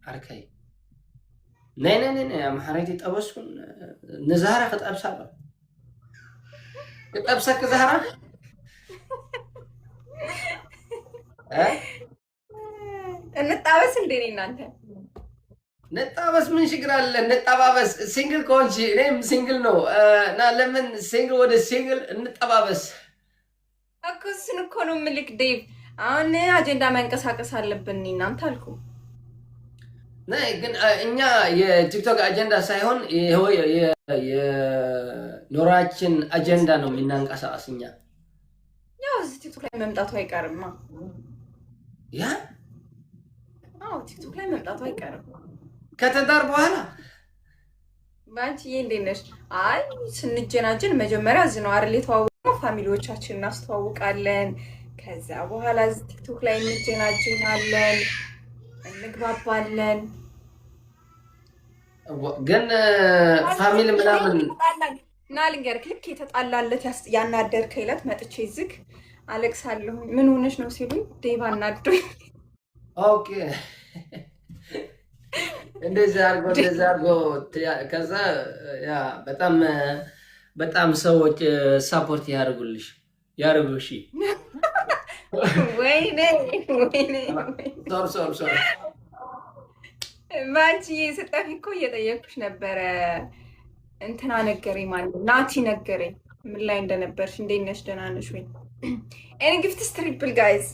አርከይ ነይ ነይ ነይ አምሐረይቲ ጠበስኩን ንዛህራ ክጠብሳለሁ ክጠብሰክ ዛህራ እንጣበስ እንዴ እናንተ ነጣበስ ምን ችግር አለ? ነጣባበስ ሲንግል ከሆንሽ እኔም ሲንግል ነው እና ለምን ሲንግል ወደ ሲንግል እንጠባበስ እኮ እሱን እኮ ነው የምልክ ዴቭ። አሁን አጀንዳ መንቀሳቀስ አለብን እናንተ አልኩ። ናይ ግን እኛ የቲክቶክ አጀንዳ ሳይሆን የኖራችን አጀንዳ ነው የምናንቀሳቀስ እኛ። ያው እዚህ ቲክቶክ ላይ መምጣቱ አይቀርማ። ያ አዎ ቲክቶክ ላይ መምጣቱ አይቀርም ከተዳር በኋላ። ባንቺዬ እንዴት ነሽ? አይ ስንጀናጀን መጀመሪያ እዚህ ነው አይደል የተዋወቅነው። ፋሚሊዎቻችን እናስተዋውቃለን። ከዛ በኋላ እዚህ ቲክቶክ ላይ እንጀናጀናለን፣ እንግባባለን። ግን ፋሚሊ ምናምን እና ልንገርክ ልክ የተጣላለት ያናደርከኝ ዕለት መጥቼ ዝግ አለቅሳለሁ። ምን ሆነሽ ነው ሲሉኝ ዴቭ አናዶኝ። ኦኬ እንደዚህ አድርጎ ከዛ ያ በጣም ሰዎች ሳፖርት ያደርጉሽ። ወይኔ ሶሪ ባንቺ ስጠፊ እኮ እየጠየኩሽ ነበረ። እንትና ነገረኝ ማለት ናቲ ነገረኝ ምን ላይ እንደነበርሽ። እንዴት ነሽ? ደህና ነሽ ወይ? ኤኒ ጊፍትስ ትሪፕል ጋይዝ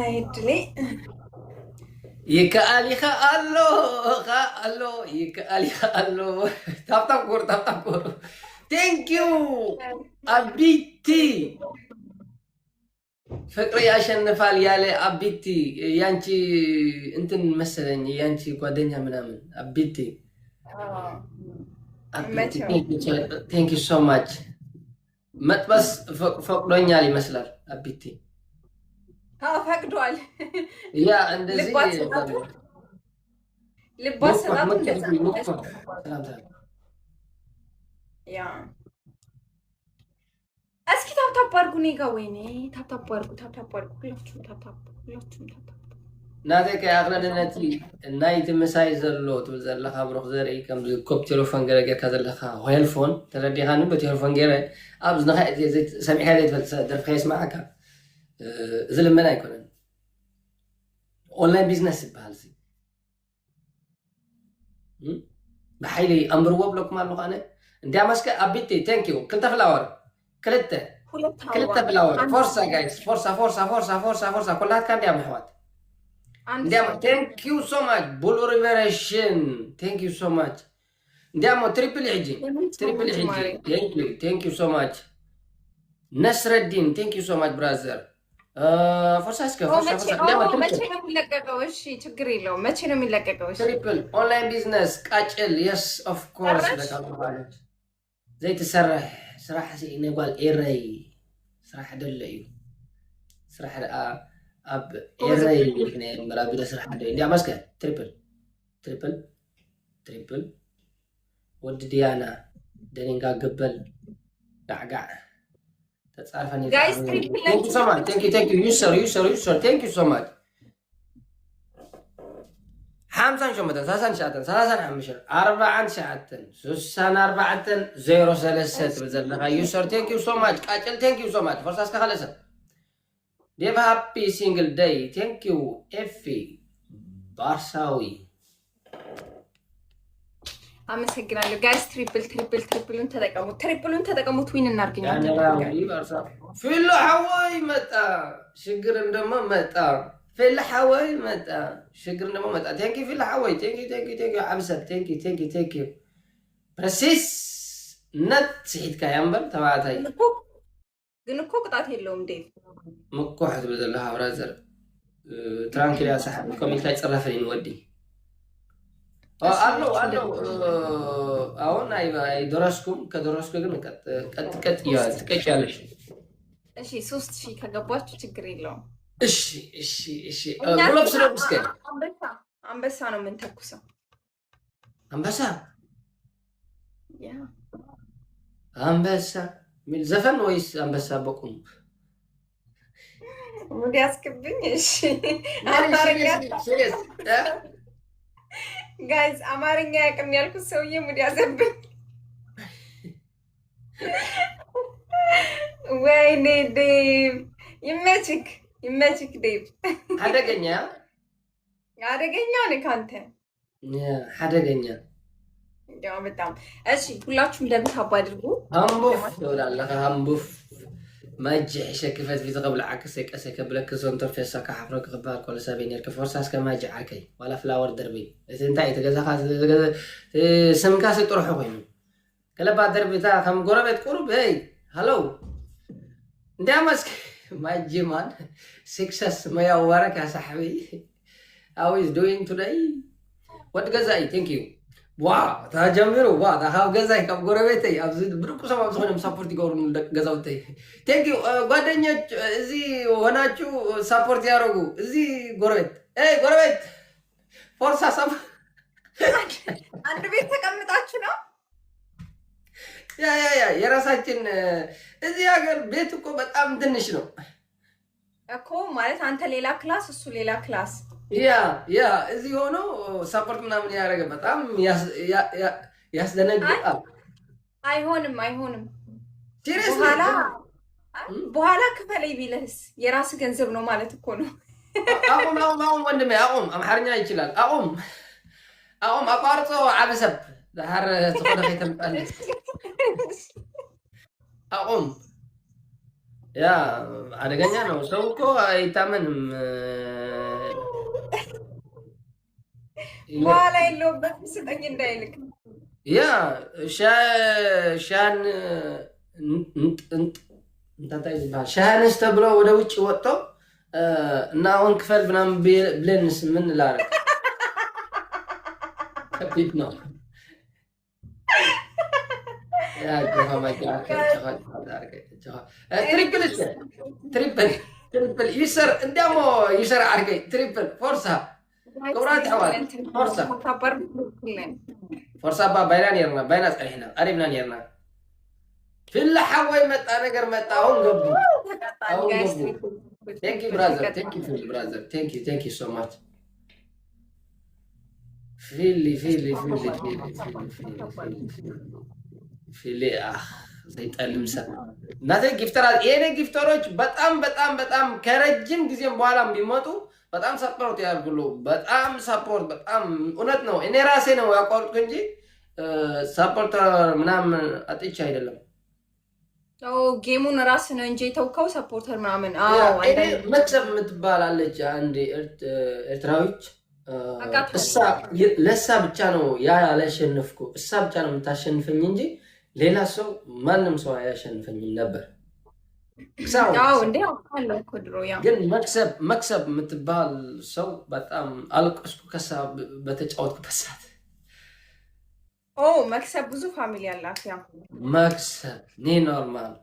አይድሌ ይከአል አሎ ታፕታፕ ኮር ቴንክ ዩ አቢቲ ፍቅር ያሸንፋል ያለ አቢቲ ያንቺ እንትን መሰለኝ ያንቺ ጓደኛ ምናምን አቢቲ ቴንክ ዩ ሶ ማች መጥበስ ፈቅዶኛል ይመስላል አቢቲ ፈቅዷል። ያ እንደዚህ ልቧ ሰላም ያ እስኪ ታፕታፕ አድርጉ እኔ ጋ። ወይኔ ታፕታፕ አድርጉ ሁላችሁም ታፕታፕ። ናተይ ከአቅለድነቲ ናይቲ ምሳይ ዘሎ ትብል ዘለካ ብሩክ ዘርኢ ከምዚ ኮብ ቴሌፎን ገለ ጌርካ ዘለካ ሄልፎን ተረዲኻኒ በቴሌፎን ገይረ ኣብ ዝንኻ ሰሚዕካ ዘይትፈልጥ ደርፍካ ይስማዓካ እዚ ልመና ኣይኮነን። ኦንላይን ቢዝነስ ይበሃል እዚ ብሓይሊ ኣንብርዎ ብለኩም ኣለኹ ኣነ እንድያ መስከ ኣቢቲ ቴንክ ዩ ክልተ ፍላወር ክልተ ፍላወር ፎርሳ ጋይስ ፎርሳ ኩላትካ እንድያ ምሕዋት እንድያሞ ቴንክ ዩ ሶ ማች ቡሉ ሪቨሬሽን ቴንክ ዩ ሶ ማች እንድያሞ ትሪፕል ሕጂ ቴንክ ዩ ሶ ማች ነስረዲን ቴንክ ዩ ሶ ማች ብራዘር ፎርሳስከ መቼ ነው የሚለቀቀው? እሺ ችግር የለውም። መቼ ነው የሚለቀቀው? እሺ ትሪፕል ኦንላይን ቢዝነስ ቃጭል የስ ኦፍ ኮርስ በቃባለች ዘይትሰርሕ ስራሕ ነጓል ኤረይ ስራሕ ደሎ እዩ ስራሕ ኣብ ኤረይ መራቢደ ስራሕ ደ እንዲያ መስከ ትሪፕል ወዲ ዲያና ደኒንጋ ገበል ጋዕጋዕ ተጻርፈኒ ጋይስ ትሪፕል ቴንክ ዩ ሶ ማች ቴንክ ዩ ዩሰር ቴንክ ዩ ሶ ማች 58 35 64 03 ትብል ዘለካ ዩሰር ቴንክ ዩ ሶ ማች ቃጭል ቴንክ ዩ ሶ ማች ፈርሳስካ ካለሰ ዴቭ ሃፒ ሲንግል ዴይ ቴንክ ዩ ኤፊ ባርሳዊ አመሰግናለሁ ጋይስ። ትሪፕሉን ተጠቀሙት። ዊን እናርገኛለን። ፊሎ ሐወይ መጣ ሽግርን ደሞ መጣ ፊሎ ሐወይ መጣ ሽግርን ደሞ መጣ ቴንክ ዩ ፊሎ ሐወይ ቴንክ ዩ ዓብሰት ቴንክ ዩ ፕረሲስ ነት ስሒትካ ያንበር ተባዕታይ ግን እኮ ቅጣት የለውም ዴቭ ምኩሕ ትብል ዘለካ ብራዘር ትራንኪልያ ሰሓብ ኮሚልካ ይፅረፈኒ ወዲ አሎ አሁን አይደረስኩም። ከደረስኩ ግን ቀጥ ትቀጫለሽ። እሺ 3000 ከገባችሁ ችግር የለውም። እሺ ብሎብስ ነው እስከ አንበሳ ነው የምንተኩሰው። አንበሳ ሚል ዘፈን ወይስ አንበሳ በቁም? ሙድ ያስክብኝ። እሺ ማሪ አማርኛ ሲሪየስ ጋይዝ አማርኛ ያቅም ያልኩት ሰውዬ ሙድ ያዘብኝ። ወይኔ ዴቭ ይመችክ ይመችክ ዴቭ። አደገኛ አደገኛ ነህ አንተ አደገኛ ያው በጣም እሺ። ሁላችሁም እንደምታባ አድርጉ። همبوف ولا لا همبوف ما تجي شكفت في قبل عكس كسك بلك زونتر في سكا حفرك قبال كل سابين يركب فرصة كما جي عكي ولا فلاور دربي إذا انت تجزا خاص سم كاس تروح وين كلا بعد دربي تا كم قربت قرب هاي هلو دامسك ما تجي مان سكسس ما يورك يا صاحبي how is doing today what جزاي thank you ዋው ታጀምሩ ዋው ታሃብ ገዛይ ካብ ጎረቤተይ ኣብዚ ብርቁ ሰባብ ዝኾነ ሳፖርት ይገብሩ ገዛውተይ ቴንክ ዩ ጓደኞች እዚ ሆናችሁ ሳፖርት ያደርጉ እዚ ጎረቤት ጎረቤት ፎርሳ ሰብ አንድ ቤት ተቀምጣችሁ ነው ያ የራሳችን እዚህ ሀገር ቤት እኮ በጣም ትንሽ ነው እኮ ማለት አንተ ሌላ ክላስ እሱ ሌላ ክላስ ያ እዚህ ሆኖ ሳፖርት ምናምን ያደረገ በጣም ያስደነግጣል። አይሆንም በኋላ ክፈለኝ ቢልህስ የራስ ገንዘብ ነው ማለት እኮ ነው። አቁም ወንድሜ አቁም። አምሓርኛ ይችላል። አቁም አቋርጦ ዓብሰብ ዳሃር ተቆደ ከተምጣለ አቁም። ያ አደገኛ ነው። ሰው እኮ አይታመንም። በኋላ የለውበትም ስጠኝ እንዳይልክ ያ ሻን ሻንስ ተብሎ ወደ ውጭ ወጥቶ እና አሁን ክፈል ምናምን ብለንስ ምን ላረግ ከፊት ነው ያ ትሪፕል ይሰር እንደሞ ይሰር አርገይ ትሪፕል ፎርሳ كورات حوال فرصة باينا نيرنا باينا صحيحنا قريبنا نيرنا في اللحوي متى نقر متى هون قبل thank you brother thank you brother thank you so much فيلي زيت المسا نادي جفترات جفتروች በጣም ከረጅም ጊዜም በኋላም ቢመጡ በጣም ሰፖርት ያርጉሉ በጣም ሰፖርት በጣም እውነት ነው። እኔ ራሴ ነው ያቋርጥኩ እንጂ ሰፖርት ምናምን አጥቼ አይደለም። ጌሙን ራስ ነው እንጂ የተውከው ሰፖርተር ምናምን መክሰብ የምትባላለች አንድ ኤርትራዊች ለሳ ብቻ ነው ያላሸነፍኩ እሳ ብቻ ነው የምታሸንፈኝ እንጂ ሌላ ሰው ማንም ሰው አያሸንፈኝም ነበር። ግን መክሰብ የምትባል ሰው በጣም አልቀስኩ ከሳ በተጫወትኩበት ሰዓት። መክሰብ ብዙ ፋሚሊ አላት። ያ መክሰብ ኖርማል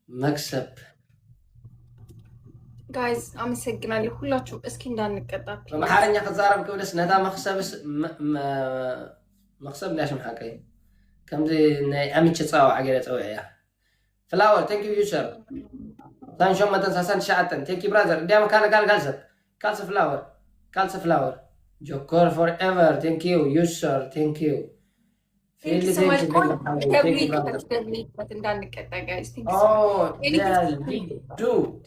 መክሰብ ጋይዝ አመሰግናለሁ ሁላችሁ። እስኪ እንዳንቀጣ በአማርኛ ከዛረብ ከብለስ ነታ መክሰብ ላሽም ሓቀይ ከምዚ ናይ አሚቸ ጻው አገረ ጻውያ فلاور thank you user ثاني شو متى ساسان شعتن thank you brother ديما كالس فلاور جوكر forever thank you user thank you thank you so much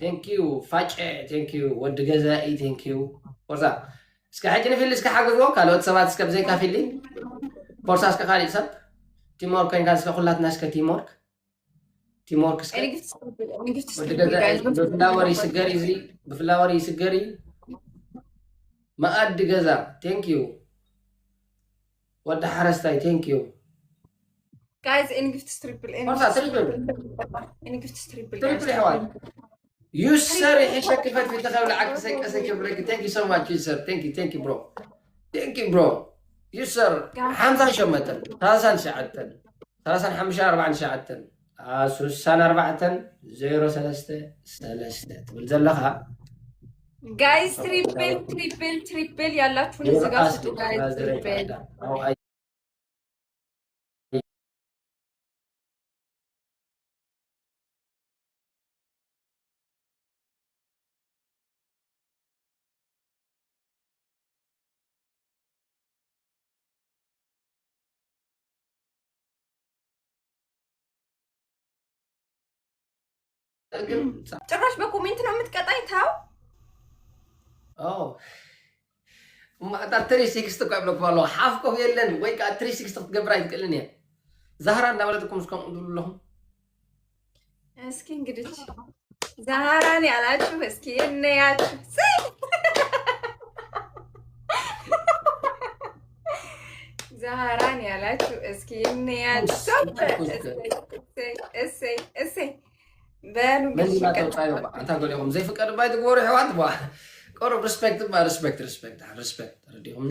thank you فاجئ thank you ود جزائي thank you فرصة اسكا حاجة في اللي اسكا حاجة كالوت سبات اسكا بزي كافيلي فرصة اسكا خالي سب تيمور كان قال اسكا خلات ناس كتيمورك تيمورك بفلاوري سجري ما قد جزا ثانك يو ود حرستاي ثانك يو جايز ان جفت ستريبل ان جفت ستريبل يسر يحشك فات في تخيل عكس اسك بريك ثانك يو سو ماتش يسر ثانك يو برو ثانك يو برو يسر حمزه شمتن ثلاثه ساعتن 35 ساعتن سوسان 4-0-3 تقول زلخها جايز تريبل يلا تفوني زغاس جايز تريبل ጭራሽ በኮሜንት ነው የምትቀጣኝ? ታው ማጣ 360 ቆይ ብለኩም አሎ ሓፍኮም የለን ወይ ካ 360 ትገብራ ይትቀልን እያ ዛህራ እንዳበለጥኩም እስካሁን ትብሉለኹም እስኪ እንግዲህ ዛህራን ያላችሁ እስኪ እንያችሁ ዛህራን ያላችሁ እስኪ እንያችሁ እሰይ በሉ አንተ ጎሌኹም ዘይፍቀድ ባይ ትግበሩ ሕዋት ባ ቆሮ ሪስፔክት ረዲኹምኒ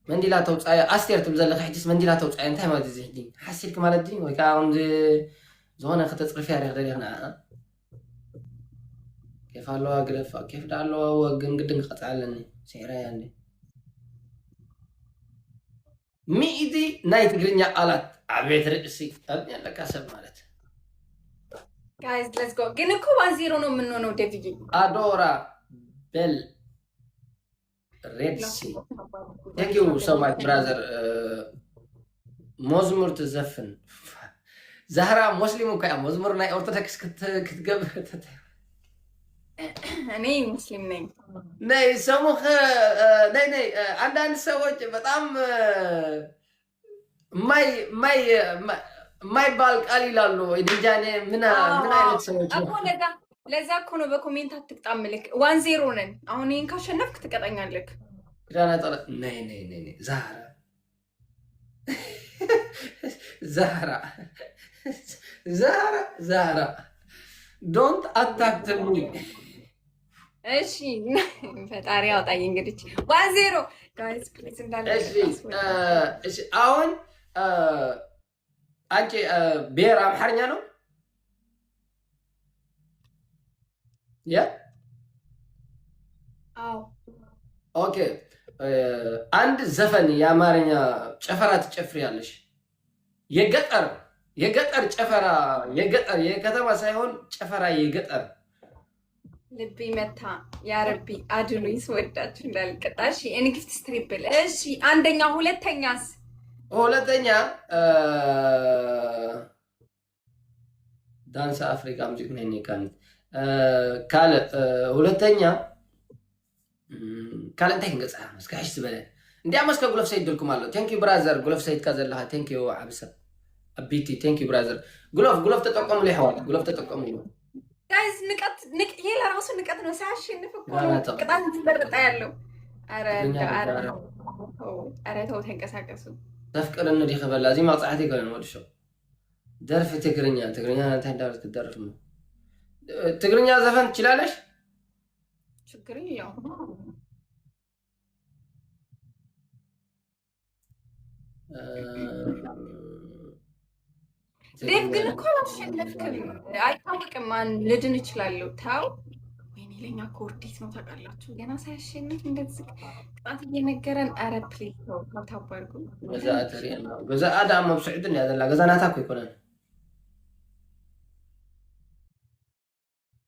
መንዲላ ተውፃያ ኣስቴር ትብል ዘለካ ሕጂስ መንዲላ ተውፃያ እንታይ ማለት እዚ ሕጂ ሓሲልክ ማለት ዲ ወይ ከዓ ዝኾነ ክተፅርፍያ ደሊኽና كيف الله أقرف كيف دعلو وقن قدن قطع لني سعرها يعني ميدي نايت قرنيا آلات عبيت رئيسي أبني لك أسب مالت guys let's go قنكو وزيرو نو منو نو ديفيجي أدورا بل ريد سي thank you so much brother مزمور تزفن زهرة مسلم وكا مزمور ناي أورتودكس كتقبل እኔ ሙስሊም ነኝ ነይ ሰሙኸ ነይ አንዳንድ ሰዎች በጣም ማይባል ቃል ይላሉ እንጃኔ ምን አይነት ሰዎች እኮ ለዛ እኮ ነው በኮሜንት አትቅጣምልክ 1-0 ነን አሁን ይሄን ካሸነፍክ ትቀጣኛለህ ግራና ጠለ ነይ ዛህራ ዶንት አታክ ሚ እሺ ፈጣሪ አውጣኝ እንግዲህ 1-0 ጋይስ ፕሊዝ እንዳለ እሺ አሁን አንቺ ብሔር አምሓርኛ ነው ያ አዎ ኦኬ አንድ ዘፈን የአማርኛ ጨፈራ ትጨፍሪያለሽ የገጠር ጨፈራ የከተማ ሳይሆን ጨፈራ የገጠር ልቤ መታ ያ ረቢ አድኑኝ ስወዳችሁ እንዳልቀጣ እሺ እኔ ጊፍት ስትሪፕል እሺ አንደኛ ሁለተኛ ዳንስ አፍሪካ ሙዚክ ነኝ ካን ካለ ሁለተኛ ካለ እንታይ ክንገጻ መስካሽ ዝበለ እንዲያ መስከ ጉለፍ ሰይድ ድልኩም አለው ቴንክ ዩ ብራዘር ጉለፍ ሰይድ ካዘለሃ ቴንክ ዩ አብሰብ አቢቲ ቴንክ ዩ ብራዘር ጉለፍ ተጠቀሙ ላይ ሐዋል ጉለፍ ተጠቀሙ ጋይስ ንቀት ይሄ ለራሱ ንቀት ነው ሳያሸንፍ እኮ ቅጣት ትበርጣ ያለው አረ ተው ተንቀሳቀሱ ተፍቅር እንዲ ከበላ እዚ ማጽዓት ይገለን ወድሾ ደርፍ ትግርኛ እንታይ እንዳርት ትደርፍ ነው ትግርኛ ዘፈን ትችላለሽ ችግር የለውም ዴቭ ግን እኮ አላሸነፍክም አይታወቅም ማን ልድን እችላለሁ ታው ወይኔ ለኛ ኮርዲት ነው ታውቃላችሁ ገና ሳያሸንፍ እንደዚህ ቅጣት እየነገረን አረ ፕሊዝ ነው ታባርጉ ገዛ አዳም መብስዕድን ያዘላ ገዛናታ እኮ ይኮናል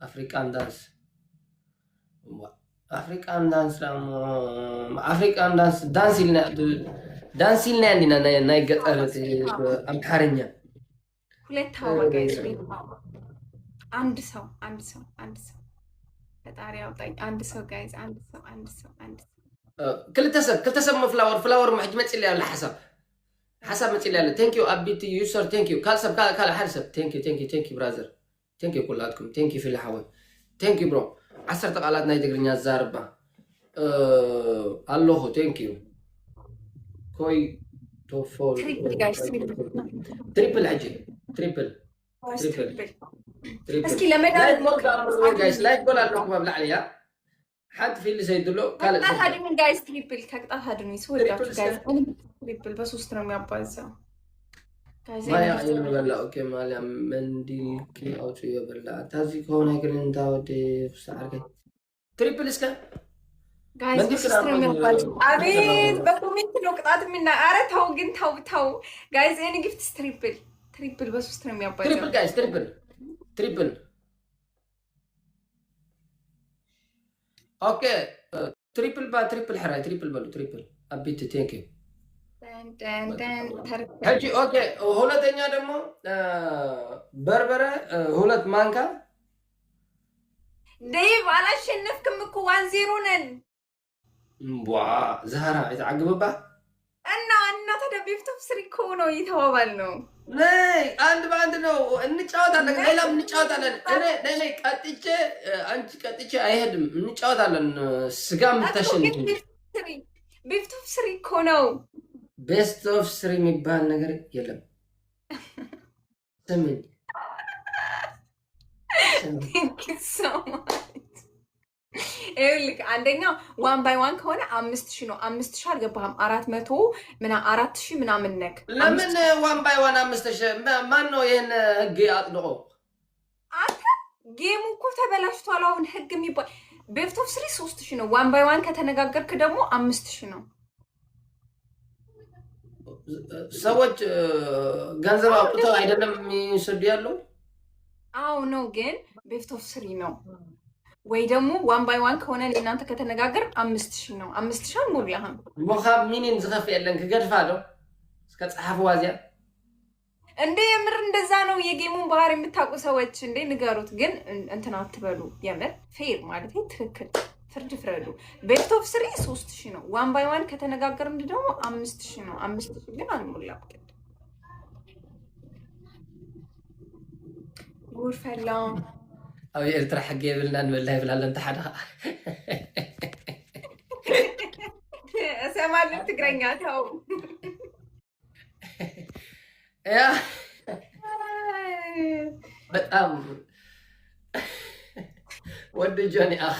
አፍሪካን ዳንስ ይልና ያንዲና ናይ ገጠር አምሓርኛ ሁለት ታው ጋይስ አንድ ሰው ፈጣሪ አውጣኝ አንድ ሰው ጋይስ አንድ ሰው ክልተሰብ ፍላወር ማሕጅ መጽል ያለ حسب متي لا ثانك يو ابيتي يوسر ثانك يو كال حسب ثانك يو براذر ثانك يو كلاتكم ثانك يو في الحوال ثانك يو برو 10 تقالات ناي تغرينيا زاربا الله ثانك يو كوي تو فول تريبل عجل تريبل اسكي لما جايز لايك ولا لكم بلا عليا حد في اللي زيدلو قال هذه من جايز تريبل كقطع هذا يسوي جايز تريبل بس وستر يابازا ما يعني ولا اوكي ماليا مندي كي او شيء بلا تازي كون هيك انت ودي ساعه تريبل اسكا جايز وستر يابازا ابيت بكومنت لو قطعت منا اره تاو جن تاو جايز اني جفت تريبل بس وستر يابازا تريبل جايز تريبل اوكي تريبل حراي تريبل بلو تريبل ابيت ثانك يو هجي اوكي ሁለተኛ ደግሞ በርበረ ሁለት ማንካ ዴቭ አላሸነፍክም እኮ 1-0 ነን። ዋ ዛራ የተዓግበባ እና ታዲያ ቤስት ኦፍ 3 እኮ ነው እየተባባል ነው። ነይ አንድ በአንድ ነው እንጫወታለን። ሌላም እንጫወታለን። እኔ ቀጥቼ አንቺ ቀጥቼ አይሄድም። እንጫወታለን። ስጋ የምታሸንፍ ቤስት ኦፍ 3 እኮ ነው። ቤስት ኦፍ 3 የሚባል ነገር የለም። ስምን ይኸውልህ አንደኛው 1x1 ከሆነ 5000 ነው። 5000 አልገባህም። 4000 ምናምን ነክ። ለምን 1x1 5000? ማን ነው ይሄን ህግ አጥልቆ? አንተ ጌሙ እኮ ተበላሽቷል። አሁን ህግ የሚባል ቤስት ኦፍ 3 3000 ነው። 1x1 ከተነጋገርክ ደግሞ 5000 ነው። ሰዎች ገንዘብ አውጥተው አይደለም የሚሰዱ ያለው። አዎ ነው፣ ግን ቤስት ኦፍ 3 ነው። ወይ ደግሞ 1x1 ከሆነ እናንተ ከተነጋገር 5000 ነው። 5000 ሞላህም ሙኻብ ሚኒን ዝኸፍ ያለን ክገድፋለሁ እስከ ጸሐፍ ዋዚያ እንዴ የምር እንደዛ ነው። የጌሙን ባህር የምታውቁ ሰዎች እንዴ ንገሩት። ግን እንትና አትበሉ። የምር ፌር ማለት ትክክል ፍርድ ፍረዱ። ቤስት ኦፍ 3 3000 ነው። 1x1 ከተነጋገርን ደግሞ 5000 ነው። 5000 ግን አልሞላም። ጉርፈላ أو يرترح حقي بلنا نبلها يبلها انت حدا اسمع اللي تقرنياتها يا بتأم ودي جوني أخ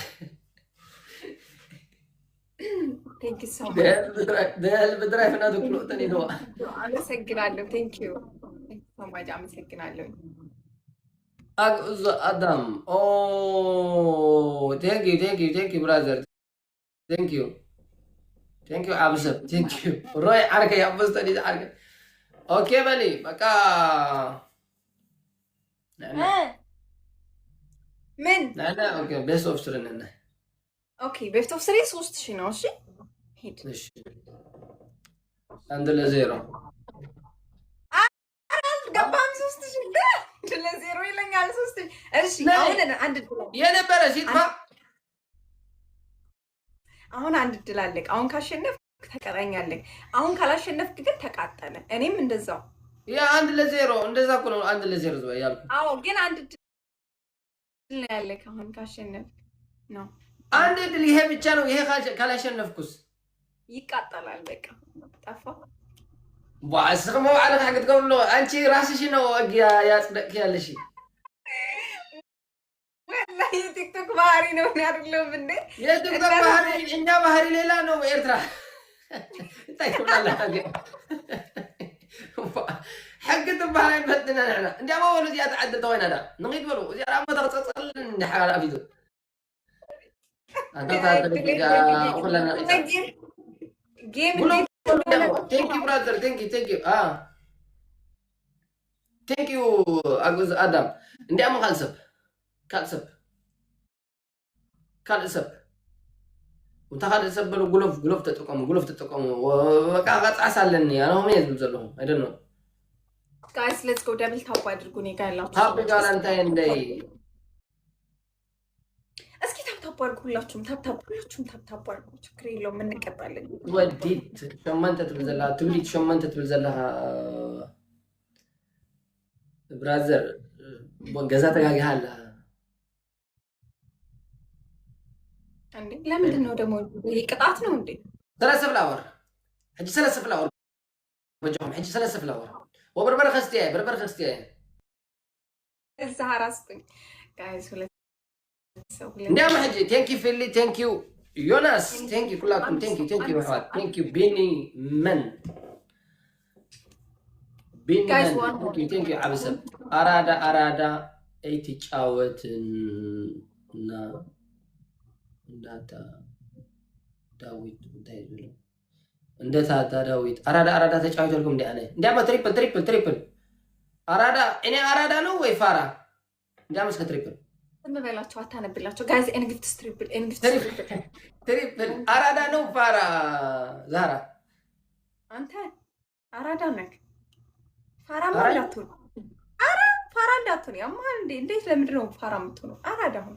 ثانك يو سو ده البدراي في نادو كلو تاني دوا أنا سجلالو ثانك يو سو ماچ عم سجلالو Adam. Oh, thank you, brother. Thank you, Absab. Thank you. Roy, arke ya bus tadi arke. Okay, bali. Maka. من اوكي best of 3 نحن. اوكي best of 3 3000 ነው። እሺ ሄድ አንድ ለዜሮ ገባም 3000 ለዜሮ ይለኛል። 3000 እሺ አሁን አንድ የነበረ ሲጥፋ አሁን አንድ ድል አለቅ። አሁን ካሸነፍክ ተቀጣኛለህ። አሁን ካላሸነፍክ ግን ተቃጠለ። እኔም እንደዛው ያ አንድ ለዜሮ እንደዛ እኮ ነው። አንድ ለዜሮ ዝባ ያልኩ። አዎ ግን አንድ ድል ያለክ አሁን ካሸነፍክ ነው። አንድ ድል ይሄ ብቻ ነው። ይሄ ካላሸነፍኩስ ይቃጠላል። በቃ ጠፋ። ዋስከሞ على حاجه تقول له انت راسሽ ነው ያጽደቅ ያለሽ والله ቲክቶክ ባህሪ ነው ያርለው እንዴ? የቲክቶክ ባህሪ እኛ ባህሪ ሌላ ነው። ኤርትራ ታይቶላላ حق تبهاي بدنا نحن انت ما ولو زياده عدت وين هذا نغيد ولو زياده ما تغصصل حاجه افيدو انت تعرف ولا جيم Thank you, brother. Thank you. Thank you, Agus Adam. Hindi mo kalsap. Unta kalsap balo gulof tatokamu. Makakasalan niya. Ano may zalo? I don't know. Guys, let's go double tap አድርጉ። እኔ ጋር ያላችሁ Happy Valentine Day. እስኪ ታፕ አድርጉ። ሁላችሁም ታፕ አድርጉ። ችግር የለውም እንቀጣለን። ወዲት ሸማንተ ትብዘላ ትብሊት ሸማንተ ትብዘላ ብራዘር ገዛ ተጋጋለ እንዴ? ለምንድን ነው ደግሞ ቅጣት ነው እንዴ? 3 ፍላወር ሕጂ 3 ፍላወር ወጀም ሕጂ 3 ፍላወር ወበርበር ኸስቲያ እዛ ራስኩኝ ጋይስ እንዲያም ሕጂ ቴንክ ዩ ፊሊ ቴንክ ዩ ዮናስ ቴንክ ዩ ኩላኩም ቴንክ ዩ መሕዋት ቴንክ ዩ ቢኒ መን ቴንክ ዩ ዓብሰብ አራዳ ኣይትጫወትና እንዳታ ዳዊት እንታይ ብሎ እንደታታ ዳዊት አራዳ ተጫወተልኩም እንዴ? አነ እንዲያማ ትሪፕል አራዳ እኔ አራዳ ነው ወይ ፋራ? እንዲያማ እስከ ትሪፕል ዝም በላቸው፣ አታነብላቸው ጋይስ። ኤንግፍትስ ትሪፕል አራዳ ነው ፋራ? ዛራ አንተ አራዳ ነህ። ፋራ ማለት ፋራ እንዳትሆን ያማል እንዴ? እንዴት ለምንድን ነው ፋራ የምትሆነው? አራዳ ሁን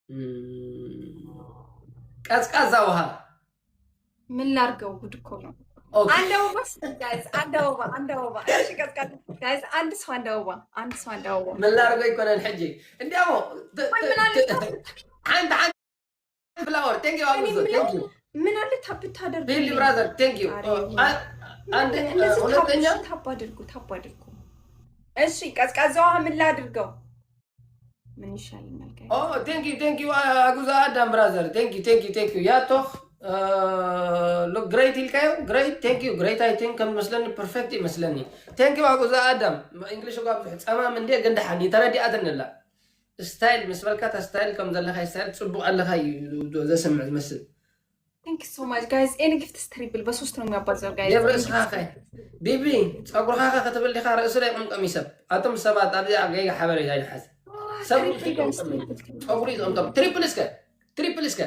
ቀዝቃዛ ውሃ ምን ላድርገው? ጉድ እኮ ነው። አንድ አበባ ጋይስ፣ አንድ አበባ። እሺ ቀዝቃዛ ጋይስ፣ አንድ ሰው አንድ አበባ። ምን ላድርገው ይኮናል ሕጂ እንዲያው አንድ ፍላወር ቴንክ ዩ አጉዞ ቴንክ ዩ ምን አለ ታፕ ታደርጉ ቢሊ ብራዘር ቴንክ ዩ አንድ ሁለተኛ ታፕ አድርጉ። እሺ ቀዝቃዛ ውሃ ምን ላድርገው? ምን ይሻለኛል ጋይስ? ቴንክ ዩ አጉዞ አዳም ብራዘር ቴንክ ዩ ያቶህ look great ilkayo great thank you great I think ከም መስለኒ perfect ይመስለኒ thank you አጉዛ አዳም እንግሊሽ ጋር ጸማም እንደ ገንዳሐኒ ተረዲአትንላ ስታይል መስፈልካ ስታይል ከም ዘለኻ ስታይል ጽቡቅ ኣለኻ ዘሰምዕ ይመስል thank you so much guys any gift triple በሶስት ነው የሚያባዛው guys የብረስኻ ቢቢ ጸጉርኻ ከተበልኻ ርእስ ላይ ቀምቀም ይሰብ አቶም ሰባት ኣብዚ አገይ ሓበሬታ ይሓዝ ሰብ ጸጉሪ ቀምቀም ትሪፕል እስከ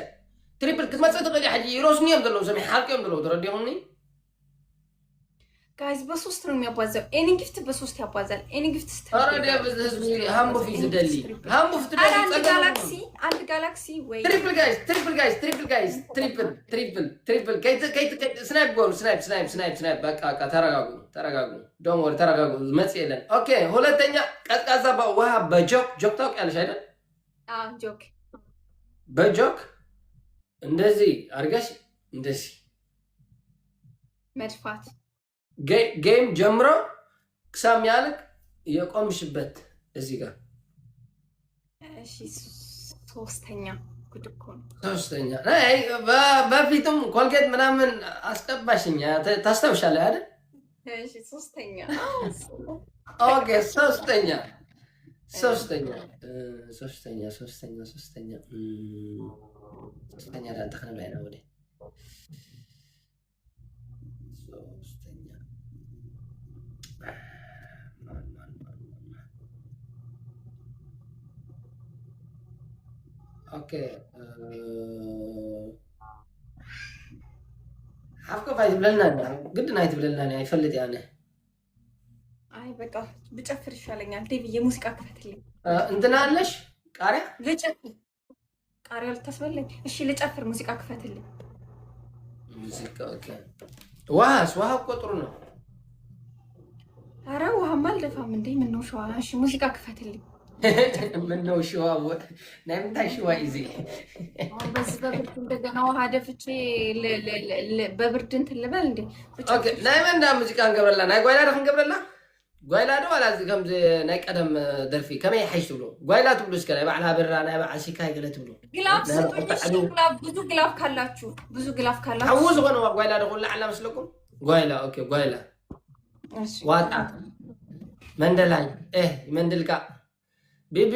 ትሪፕል ክትመጽእ ትኽእል ሕጂ ሮስኒዮም ዘለዉ ሰሚ ሓልቂዮም ዘለዉ ተረዲኹምኒ ጋይዝ በሶስት ነው የሚያባዛው ኤኒ ጊፍት በሶስት ያባዛል ኤኒ ጊፍት ኦሬዲ ህዝቢ ሃምቦ ፊት ዝደሊ አንድ ጋላክሲ ወይ ትሪፕል ስናይፕ ጎሉ ስናይፕ በቃ ተረጋጉ ዶን ወሪ ተረጋጉ መጽእ የለን ኦኬ ሁለተኛ ቀዝቃዛ ውሃ በጆክ ታውቂያለሽ አይደል ጆክ በጆክ እንደዚህ አድርገሽ እንደዚህ መድፋት ጌም ጀምሮ ክሳም ያልቅ የቆምሽበት እዚህ ጋር እሺ ሶስተኛ ጉድ እኮ ነው ሶስተኛ አይ በፊትም ኮልጌት ምናምን አስቀባሽኛ ታስተውሻለህ አይደል እሺ ሶስተኛ ኦኬ ሶስተኛ ዳንተ ከነ ላይ ነው ወደ ሶስተኛ ኦኬ ሓፍከ ፋይት ብለና ግድና አይትብለና አይፈልጥ ያነ አይ በቃ ብጨፍር ይሻለኛል ዴቪ የሙዚቃ ክፈትልኝ እንትና አለሽ ቃሪያ ልጨፍር ቃሪያ ልታስበለኝ እሺ ልጨፍር ሙዚቃ ክፈትልኝ ሙዚቃ ኦኬ ውሃ ቁጥሩ ነው ኧረ ውሃማ አልደፋም እንዴ ምነው ሸዋ እሺ ሙዚቃ ክፈትልኝ ምነው ሸዋ ናይምታይ ሸዋ ይዚ በዚህ በብርድ እንደገና ውሃ ደፍቼ በብርድ እንትን ልበል እንዴ ኦኬ ናይመንዳ ሙዚቃ እንገብረላ ናይ ጓይላ ደፍ እንገብረላ ጓይላ ዶ ዋላ እዚ ከምዚ ናይ ቀደም ደርፊ ከመይ ሓይሽ ትብሎ ጓይላ ትብሎ እስከ ናይ ባዕላ ብራ ናይ ባዕላ ሲካይ ገለ ትብሎ ግላፍ ስጡኝ ብዙ ግላፍ ካላችሁ ሓው ዝኾነ ጓይላ ዶ ላዕላ መስለኩም ጓይላ ኦኬ ጓይላ ዋጣ መንደላይ መንደልካ ቢቢ